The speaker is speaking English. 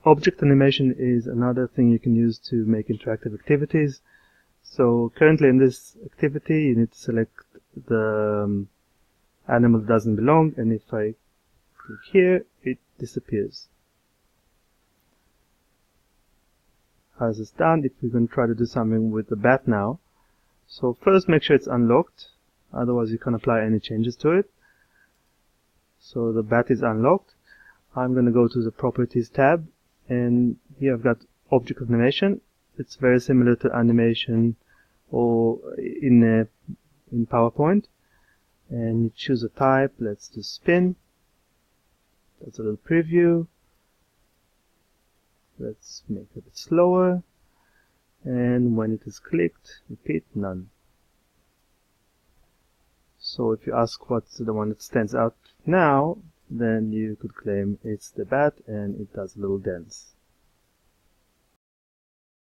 Object animation is another thing you can use to make interactive activities. So currently in this activity you need to select the animal that doesn't belong, and if I click here it disappears. How is this done? If we're going to try to do something with the bat now, so first make sure it's unlocked, otherwise you can't apply any changes to it. So the bat is unlocked. I'm going to go to the Properties tab, and here I've got Object Animation. It's very similar to animation or in PowerPoint. And you choose a type. Let's do spin. That's a little preview. Let's make it a bit slower. And when it is clicked, repeat none. So if you ask what's the one that stands out now, then you could claim it's the bat and it does a little dance.